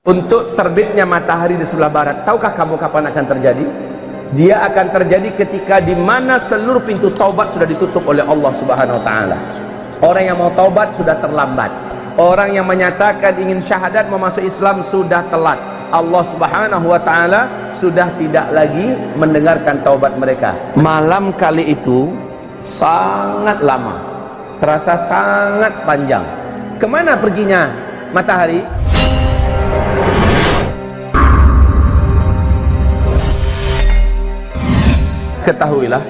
Untuk terbitnya matahari di sebelah barat, tahukah kamu kapan akan terjadi? Dia akan terjadi ketika di mana seluruh pintu taubat sudah ditutup oleh Allah Subhanahu wa taala. Orang yang mau taubat sudah terlambat. Orang yang menyatakan ingin syahadat mau masuk Islam sudah telat. Allah Subhanahu wa taala sudah tidak lagi mendengarkan taubat mereka. Malam kali itu sangat lama, terasa sangat panjang. Kemana perginya matahari? Ketahuilah,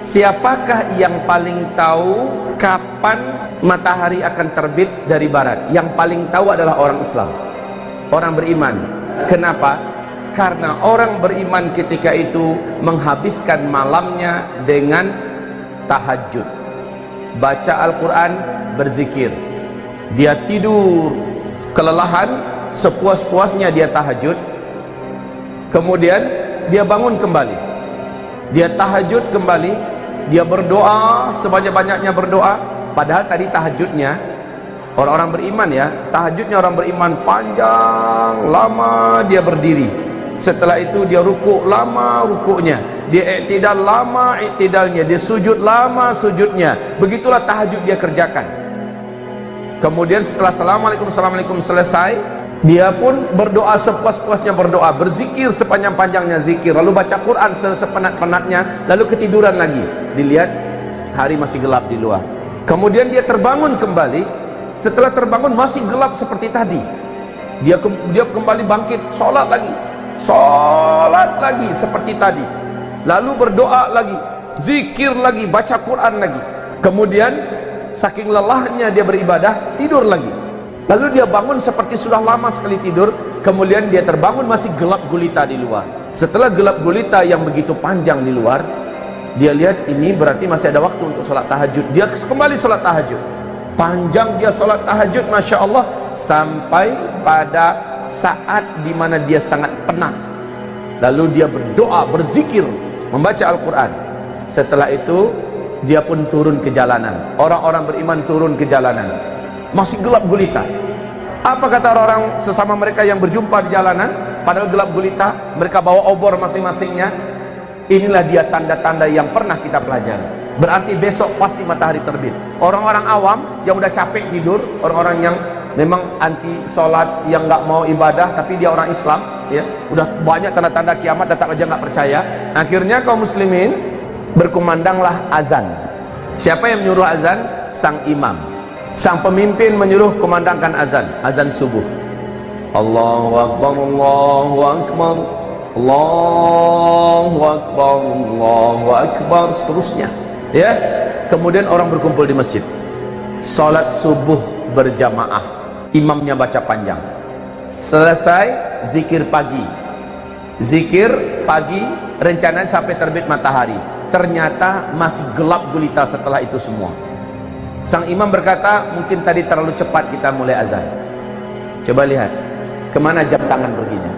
siapakah yang paling tahu kapan matahari akan terbit dari barat? Yang paling tahu adalah orang Islam, orang beriman. Kenapa? Karena orang beriman ketika itu menghabiskan malamnya dengan tahajud, baca Al-Quran, berzikir. Dia tidur kelelahan, sepuas-puasnya dia tahajud, kemudian dia bangun kembali, dia tahajud kembali, dia berdoa sebanyak-banyaknya berdoa. Padahal tadi tahajudnya orang-orang beriman ya, tahajudnya orang beriman panjang, lama dia berdiri. Setelah itu dia rukuk lama rukuknya, dia i'tidal lama i'tidalnya, dia sujud lama sujudnya. Begitulah tahajud dia kerjakan. Kemudian setelah assalamualaikum selesai, dia pun berdoa sepuas-puasnya berdoa, berzikir sepanjang-panjangnya zikir, lalu baca Quran sepenat-penatnya, lalu ketiduran lagi. Dilihat hari masih gelap di luar. Kemudian dia terbangun kembali. Setelah terbangun masih gelap seperti tadi. Dia kembali bangkit, sholat lagi seperti tadi. Lalu berdoa lagi, zikir lagi, baca Quran lagi. Kemudian saking lelahnya dia beribadah, tidur lagi. Lalu dia bangun seperti sudah lama sekali tidur. Kemudian dia terbangun masih gelap gulita di luar. Setelah gelap gulita yang begitu panjang di luar, dia lihat ini berarti masih ada waktu untuk sholat tahajud. Dia kembali sholat tahajud. Panjang dia sholat tahajud, Masya Allah, sampai pada saat dimana dia sangat penat. Lalu dia berdoa, berzikir, membaca Al-Quran. Setelah itu dia pun turun ke jalanan. Orang-orang beriman turun ke jalanan, masih gelap gulita. Apa kata orang sesama mereka yang berjumpa di jalanan? Padahal gelap gulita, mereka bawa obor masing-masingnya. Inilah dia tanda-tanda yang pernah kita pelajari. Berarti besok pasti matahari terbit. Orang-orang awam yang udah capek tidur, orang-orang yang memang anti sholat, yang nggak mau ibadah, tapi dia orang Islam, ya, udah banyak tanda-tanda kiamat, tetap aja nggak percaya. Akhirnya kaum muslimin berkumandanglah azan. Siapa yang menyuruh azan? Sang imam. Sang pemimpin menyuruh kumandangkan azan, azan subuh. Allahu Akbar, Allahu Akbar, Allahu Akbar, Allahu Akbar, seterusnya. Ya, kemudian orang berkumpul di masjid. Salat subuh berjamaah. Imamnya baca panjang. Selesai zikir pagi. Zikir pagi rencananya sampai terbit matahari. Ternyata masih gelap gulita setelah itu semua. Sang imam berkata, mungkin tadi terlalu cepat kita mulai azan. Coba lihat, kemana jam tangan perginya?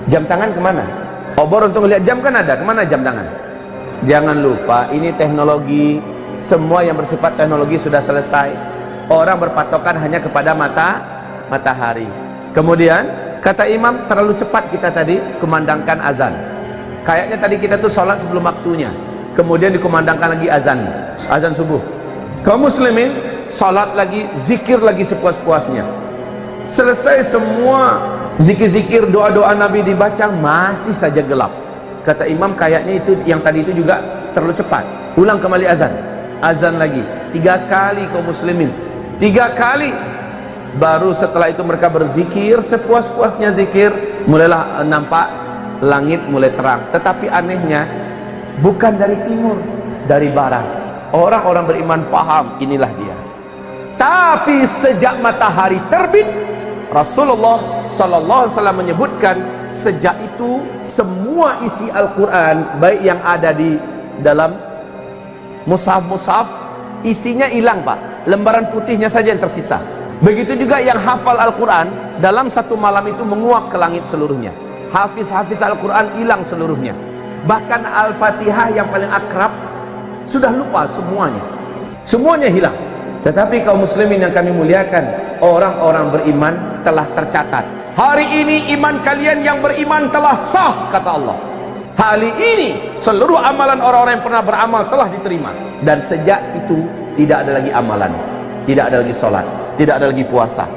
Jam tangan kemana? Obor untuk melihat jam kan ada, kemana jam tangan? Jangan lupa, ini teknologi. Semua yang bersifat teknologi sudah selesai. Orang berpatokan hanya kepada matahari. Kemudian, kata imam, terlalu cepat kita tadi kumandangkan azan. Kayaknya tadi kita tuh sholat sebelum waktunya. Kemudian dikumandangkan lagi azan subuh. Kaum muslimin salat lagi, zikir lagi sepuas-puasnya. Selesai semua zikir-zikir, doa-doa Nabi dibaca, masih saja gelap. Kata imam, kayaknya itu yang tadi itu juga terlalu cepat. Ulang kembali azan. Azan lagi 3 kali kaum muslimin. 3 kali. Baru setelah itu mereka berzikir sepuas-puasnya zikir, mulailah nampak langit mulai terang. Tetapi anehnya bukan dari timur, dari barat. Orang-orang beriman paham, inilah dia. Tapi sejak matahari terbit, Rasulullah sallallahu alaihi wasallam menyebutkan, sejak itu semua isi Al-Quran, baik yang ada di dalam mushaf-mushaf, isinya hilang, Pak. Lembaran putihnya saja yang tersisa. Begitu juga yang hafal Al-Quran, dalam satu malam itu menguap ke langit seluruhnya. Hafiz-hafiz Al-Quran hilang seluruhnya. Bahkan Al-Fatihah yang paling akrab sudah lupa semuanya. Semuanya hilang. Tetapi kaum muslimin yang kami muliakan, orang-orang beriman telah tercatat Hari ini iman kalian yang beriman telah sah, kata Allah. Hari ini seluruh amalan orang-orang yang pernah beramal telah diterima. Dan sejak itu tidak ada lagi amalan, tidak ada lagi sholat, tidak ada lagi puasa.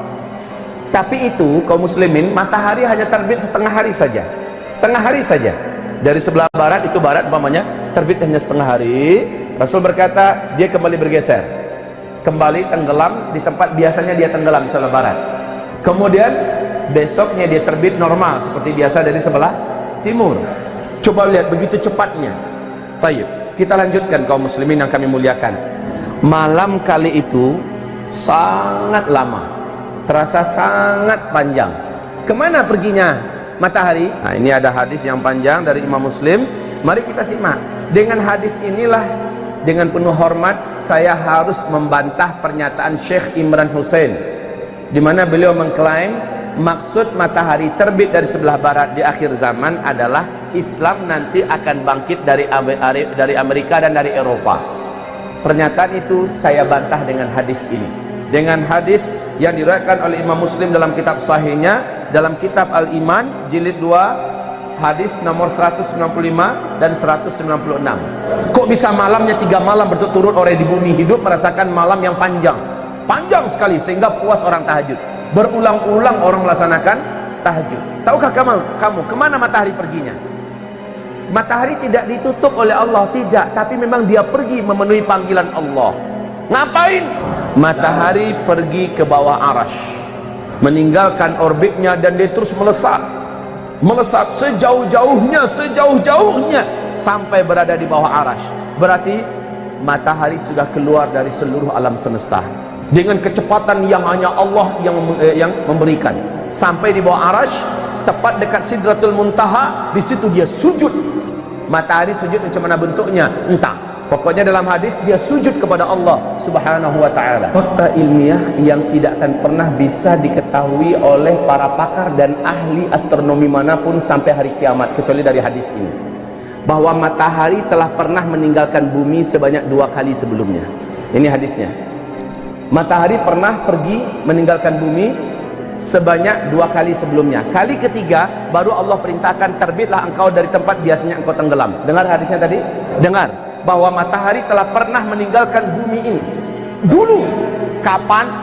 Tapi itu kaum muslimin, matahari hanya terbit setengah hari saja, setengah hari saja. Dari sebelah barat, itu barat umpamanya, terbit hanya setengah hari. Rasul berkata dia kembali bergeser, kembali tenggelam di tempat biasanya dia tenggelam di sebelah barat. Kemudian besoknya dia terbit normal seperti biasa dari sebelah timur. Coba lihat begitu cepatnya. Tayyib, kita lanjutkan kaum muslimin yang kami muliakan. Malam kali itu sangat lama, terasa sangat panjang. Kemana perginya matahari? Nah, ini ada hadis yang panjang dari Imam Muslim. Mari kita simak. Dengan hadis inilah, dengan penuh hormat, saya harus membantah pernyataan Syekh Imran Hussein, di mana beliau mengklaim maksud matahari terbit dari sebelah barat di akhir zaman adalah Islam nanti akan bangkit dari Amerika dan dari Eropa. Pernyataan itu saya bantah dengan hadis ini, dengan hadis yang diriwayatkan oleh Imam Muslim dalam kitab sahihnya, dalam kitab Al-Iman jilid 2 hadis nomor 195 dan 196. Kok bisa malamnya 3 malam berturut-turut orang di bumi hidup merasakan malam yang panjang, panjang sekali sehingga puas orang tahajud. Berulang-ulang orang melaksanakan tahajud. Tahukah kamu kemana matahari perginya? Matahari tidak ditutup oleh Allah, tidak, tapi memang dia pergi memenuhi panggilan Allah. Ngapain? Matahari pergi ke bawah Arash, meninggalkan orbitnya, dan dia terus melesat, melesat sejauh-jauhnya, sejauh-jauhnya sampai berada di bawah Arash. Berarti matahari sudah keluar dari seluruh alam semesta dengan kecepatan yang hanya Allah yang memberikan, sampai di bawah Arash, tepat dekat Sidratul Muntaha. Di situ dia sujud. Matahari sujud macam mana bentuknya entah, pokoknya dalam hadis dia sujud kepada Allah Subhanahu wa ta'ala. Fakta ilmiah yang tidak akan pernah bisa diketahui oleh para pakar dan ahli astronomi manapun sampai hari kiamat, kecuali dari hadis ini, bahwa matahari telah pernah meninggalkan bumi sebanyak 2 kali sebelumnya. Ini hadisnya. Matahari pernah pergi meninggalkan bumi sebanyak 2 kali sebelumnya. Kali ketiga baru Allah perintahkan, terbitlah engkau dari tempat biasanya engkau tenggelam. Dengar hadisnya tadi? Dengar bahwa matahari telah pernah meninggalkan bumi ini dulu. Kapan?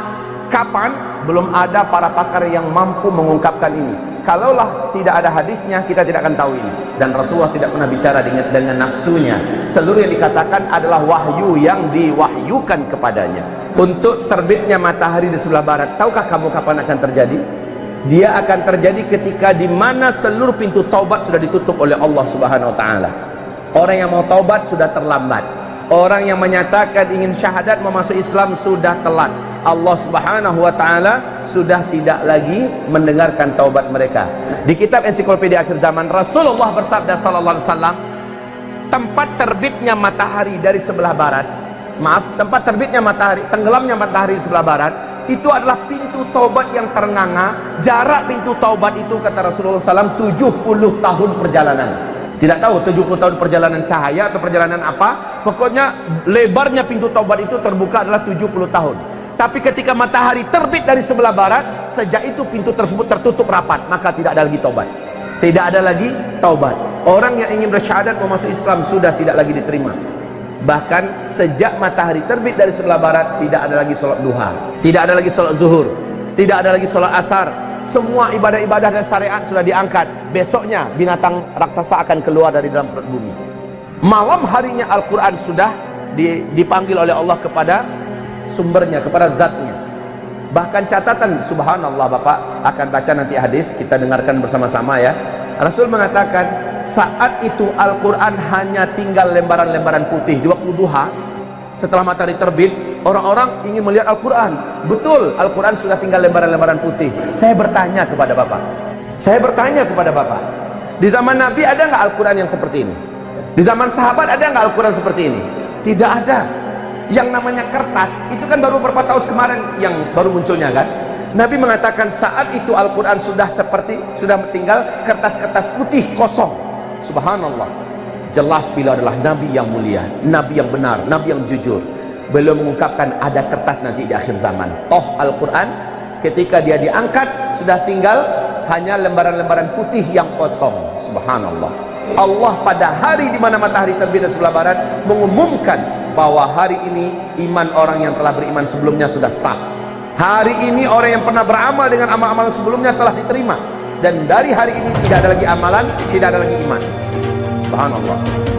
Belum ada para pakar yang mampu mengungkapkan ini. Kalaulah tidak ada hadisnya, kita tidak akan tahu ini. Dan Rasulullah tidak pernah bicara dengan nafsunya. Seluruh yang dikatakan adalah wahyu yang diwahyukan kepadanya. Untuk terbitnya matahari di sebelah barat, tahukah kamu kapan akan terjadi? Dia akan terjadi ketika di mana seluruh pintu taubat sudah ditutup oleh Allah Subhanahu wa ta'ala. Orang yang mau taubat sudah terlambat. Orang yang menyatakan ingin syahadat memasuk Islam sudah telat. Allah Subhanahu wa ta'ala sudah tidak lagi mendengarkan taubat mereka. Di kitab Ensiklopedia Akhir Zaman, Rasulullah bersabda sallallahu alaihi wasallam, tempat terbitnya matahari dari sebelah barat, tempat terbitnya matahari, tenggelamnya matahari di sebelah barat, itu adalah pintu taubat yang ternganga. Jarak pintu taubat itu, kata Rasulullah SAW, 70 tahun perjalanan. Tidak tahu 70 tahun perjalanan cahaya atau perjalanan apa, pokoknya lebarnya pintu taubat itu terbuka adalah 70 tahun. Tapi ketika matahari terbit dari sebelah barat, sejak itu pintu tersebut tertutup rapat, maka tidak ada lagi taubat. Tidak ada lagi taubat. Orang yang ingin bersyahadat memasuk Islam sudah tidak lagi diterima. Bahkan sejak matahari terbit dari sebelah barat, tidak ada lagi sholat duha, tidak ada lagi sholat zuhur, tidak ada lagi sholat asar. Semua ibadah-ibadah dan syariat sudah diangkat. Besoknya binatang raksasa akan keluar dari dalam perut bumi. Malam harinya Al-Quran sudah dipanggil oleh Allah kepada sumbernya, kepada zatnya. Bahkan catatan, subhanallah, Bapak akan baca nanti hadis, kita dengarkan bersama-sama ya. Rasul mengatakan saat itu Al-Quran hanya tinggal lembaran-lembaran putih. Di waktu duha, setelah matahari terbit, orang-orang ingin melihat Al-Quran. Betul, Al-Quran sudah tinggal lembaran-lembaran putih. Saya bertanya kepada Bapak, di zaman Nabi ada nggak Al-Quran yang seperti ini? Di zaman sahabat ada nggak Al-Quran seperti ini? Tidak ada. Yang namanya kertas itu kan baru beberapa tahun kemarin yang baru munculnya kan. Nabi mengatakan saat itu Al-Quran sudah tinggal kertas-kertas putih kosong. Subhanallah, jelas beliau adalah Nabi yang mulia, Nabi yang benar, Nabi yang jujur. Beliau mengungkapkan ada kertas nanti di akhir zaman. Toh Al-Quran ketika dia diangkat sudah tinggal hanya lembaran-lembaran putih yang kosong. Subhanallah. Allah pada hari di mana matahari terbit dari sebelah barat mengumumkan bahwa hari ini iman orang yang telah beriman sebelumnya sudah sah. Hari ini orang yang pernah beramal dengan amal-amal sebelumnya telah diterima, dan dari hari ini tidak ada lagi amalan, tidak ada lagi iman. Subhanallah.